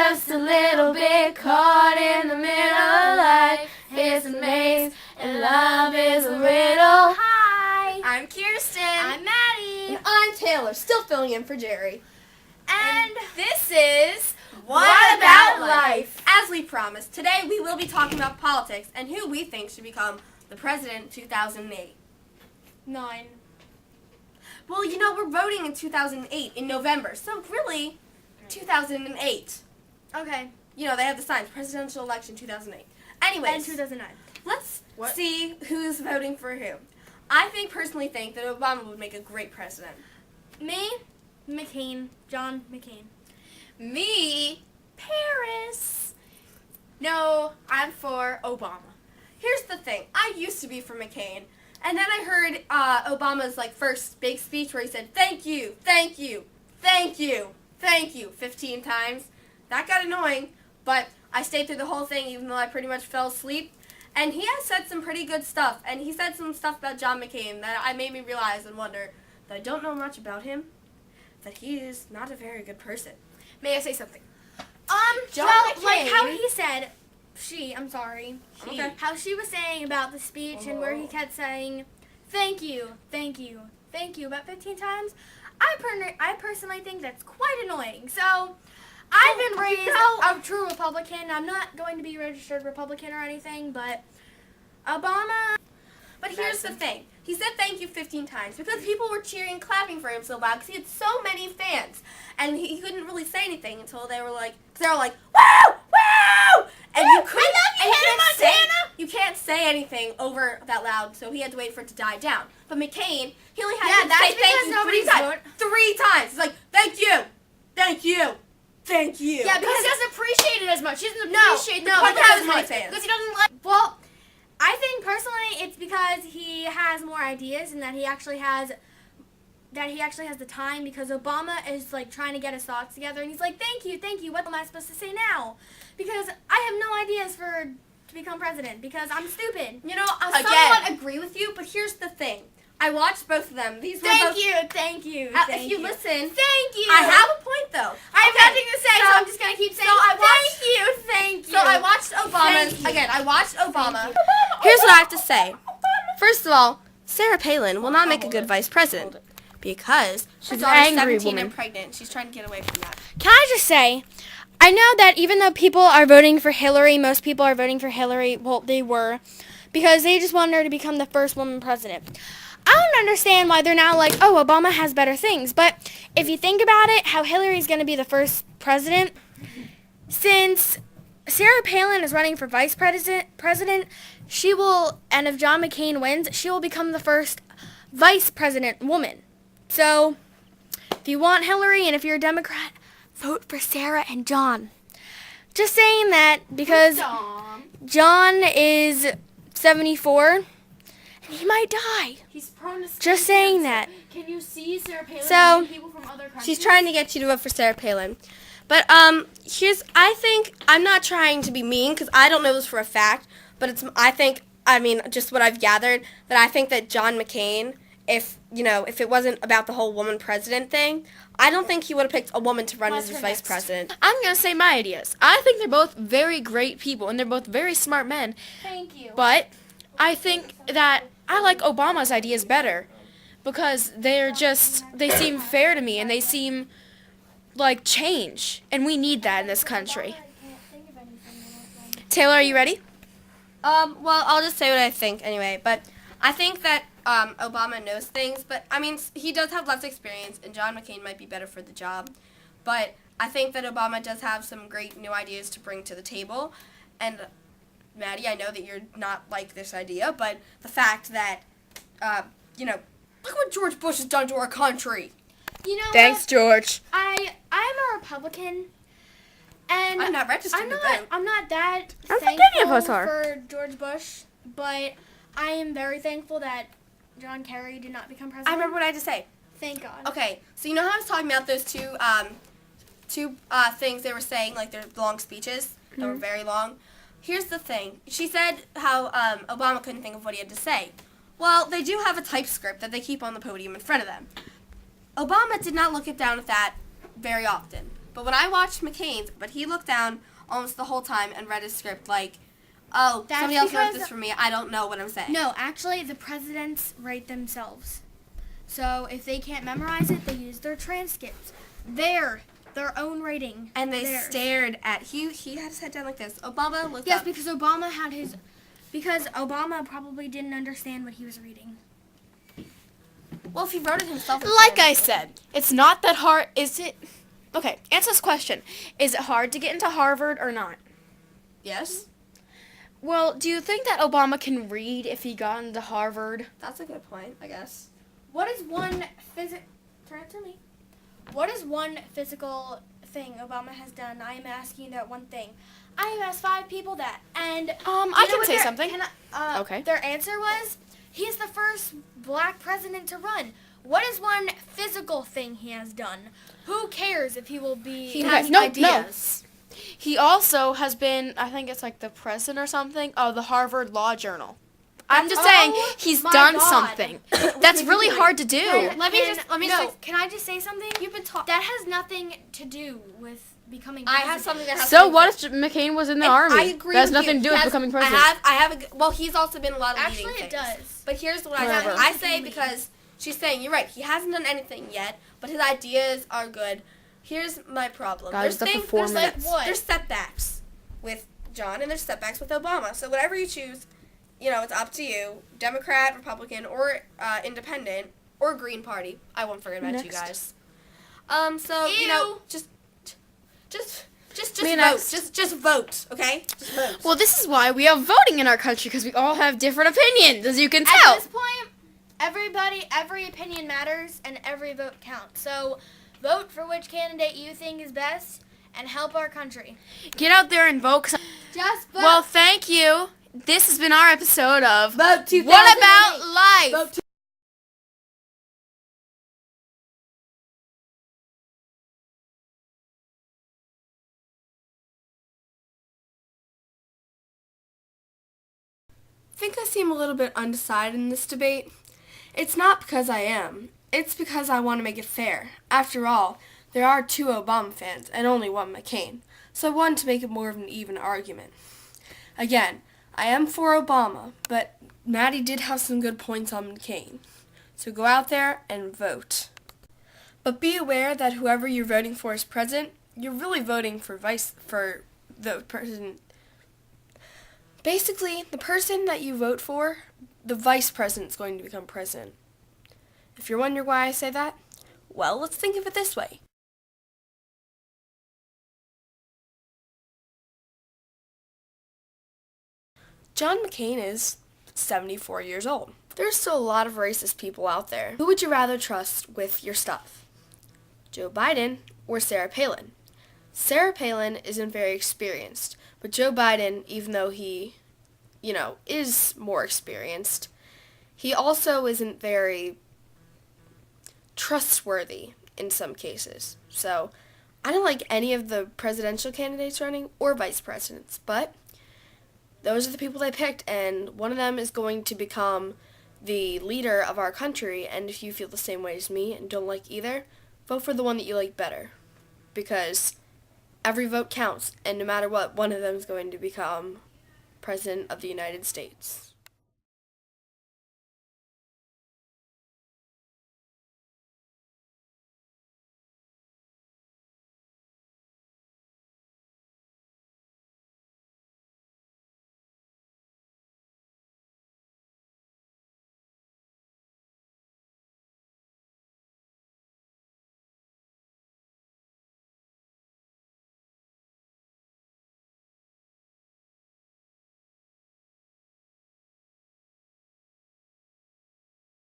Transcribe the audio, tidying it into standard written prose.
just a little bit caught in the middle of life. It's a maze and love is a riddle. Hi, I'm Kirsten. I'm Maddie. And I'm Taylor, still filling in for Jerry. And this is What About Life? As we promised, today we will be talking about politics and who we think should become the president in 2008. 9. Well, you know, we're voting in 2008 in November, so really 2008. Okay. You know, they have the signs, presidential election 2008. Anyways, And 2009. let's see who's voting for who. I personally think that Obama would make a great president. Me, McCain, John McCain. me, Paris. No, I'm for Obama. Here's the thing. I used to be for McCain, and then I heard Obama's first big speech where he said, thank you, thank you, thank you, thank you, 15 times. That got annoying, but I stayed through the whole thing even though I pretty much fell asleep. And he has said some pretty good stuff, and he said some stuff about John McCain that made me realize and wonder that I don't know much about him, that he is not a very good person. May I say something? John McCain. like how he said, Okay. how she was saying about the speech and where he kept saying, thank you, thank you, thank you about 15 times. I personally think that's quite annoying. So, I've been raised a true Republican. I'm not going to be registered Republican or anything, but Obama. But here's the thing. He said thank you 15 times because people were cheering and clapping for him so loud because he had so many fans. And he couldn't really say anything until they were like, woo, woo! And you couldn't, you can't say anything over that loud, so he had to wait for it to die down. But McCain, he only had to say thank you three times. He's like, thank you, thank you, thank you. Yeah, because he doesn't appreciate it as much. He doesn't appreciate the public because as much. fans. Because he doesn't like. Well, I think personally it's because he has more ideas and that he actually has the time, because Obama is trying to get his thoughts together and he's like, thank you, what am I supposed to say now? Because I have no ideas to become president because I'm stupid. You know, I somewhat agree with you, but here's the thing. I watched both of them. These were both. Thank you. If you listen, thank you. I have a point though. I have nothing to say, so I'm just gonna keep saying. Thank you. So I watched Obama's again. I watched Obama. Here's what I have to say. First of all, Sarah Palin will not make a good vice president because she's an angry 17 woman. and pregnant. She's trying to get away from that. Can I just say, I know that even though people are voting for Hillary, most people are voting for Hillary, well, they were, because they just wanted her to become the first woman president. I don't understand why they're now like, oh, Obama has better things. But if you think about it, how Hillary's going to be the first president, since Sarah Palin is running for vice president, she will, and if John McCain wins, she will become the first vice president woman. So, if you want Hillary and if you're a Democrat, vote for Sarah and John. Just saying that because John is 74 and he might die. He's prone to Just saying that. Can you see Sarah Palin So, people from other countries? She's trying to get you to vote for Sarah Palin. But I'm not trying to be mean because I don't know this for a fact, but just what I've gathered, that I think that John McCain, if it wasn't about the whole woman president thing, I don't think he would have picked a woman to run as his vice president. I'm going to say my ideas. I think they're both very great people, and they're both very smart men. Thank you. But I think that I like Obama's ideas better because they seem fair to me, and they seem like change, and we need that in this country. Taylor, are you ready? Well, I'll just say what I think anyway, but I think that Obama knows things, but he does have less experience, and John McCain might be better for the job. But I think that Obama does have some great new ideas to bring to the table. And Maddie, I know that you're not like this idea, but the fact that, look what George Bush has done to our country. You know Thanks, what? George. I'm a Republican, and I'm not registered to vote. I'm not that I don't think thankful any of us are. for George Bush, but I am very thankful that John Kerry did not become president. I remember what I had to say. Thank God. Okay, so you know how I was talking about those two things they were saying, like their long speeches that were very long? Here's the thing. She said how Obama couldn't think of what he had to say. Well, they do have a typescript that they keep on the podium in front of them. Obama did not look down at that very often. But when I watched McCain's, but he looked down almost the whole time and read his script like, oh, That's somebody else wrote because- this for me. I don't know what I'm saying. No, actually, the presidents write themselves. So if they can't memorize it, they use their transcripts. Their own writing. And they Theirs. stared at, he had his head down like this. Obama looked Yes, up. because Obama probably didn't understand what he was reading. Well, if he wrote it himself. Like I said, it's not that hard. Is it? Okay, answer this question. Is it hard to get into Harvard or not? Yes, Well, do you think that Obama can read if he got into Harvard? that's a good point, I guess. What is one Turn it to me. What is one physical thing Obama has done? I am asking that one thing. I have asked 5 people that, and I you know can what say their- something. Okay. Their answer was, he's the first black president to run. What is one physical thing he has done? Who cares if he will be... He Okay, has no. ideas. He also has been, I think it's like the president or something, of the Harvard Law Journal. I'm just saying he's my done God. something. That's really hard to do. Can I just say something? You've been talking. That has nothing to do with becoming I president. have something that has So to do what with if McCain was in the And army? I agree That has with nothing you. to do with Yes, becoming president. Well, he's also been a lot of Actually, leading it things. does. But here's what I Whatever. say. I say because she's saying, you're right, he hasn't done anything yet, but his ideas are good. Here's my problem. Guys, There's it's up to things, 4 there's like, minutes. What? there's setbacks with John and there's setbacks with Obama. So whatever you choose, it's up to you. Democrat, Republican, or Independent, or Green Party. I won't forget about you Next. guys. So, Ew. just Me vote. next. Just vote, okay? Just vote. Well, this is why we have voting in our country, because we all have different opinions, as you can At tell. this point, every opinion matters and every vote counts. So vote for which candidate you think is best and help our country. Get out there and vote. Just vote. Well, thank you. This has been our episode of Vote 2008. What About Life? Vote I think I seem a little bit undecided in this debate. It's not because I am. It's because I want to make it fair. After all, there are 2 Obama fans and only 1 McCain, so I wanted to make it more of an even argument. Again, I am for Obama, but Maddie did have some good points on McCain. So go out there and vote. But be aware that whoever you're voting for as president, you're really voting for the president. Basically, the person that you vote for, the vice president's going to become president. If you're wondering why I say that, well, let's think of it this way. John McCain is 74 years old. There's still a lot of racist people out there. Who would you rather trust with your stuff? Joe Biden or Sarah Palin? Sarah Palin isn't very experienced, but Joe Biden, even though he, is more experienced, he also isn't very trustworthy in some cases. So, I don't like any of the presidential candidates running or vice presidents, but those are the people they picked, and one of them is going to become the leader of our country, and if you feel the same way as me and don't like either, vote for the one that you like better, because every vote counts, and no matter what, one of them is going to become President of the United States.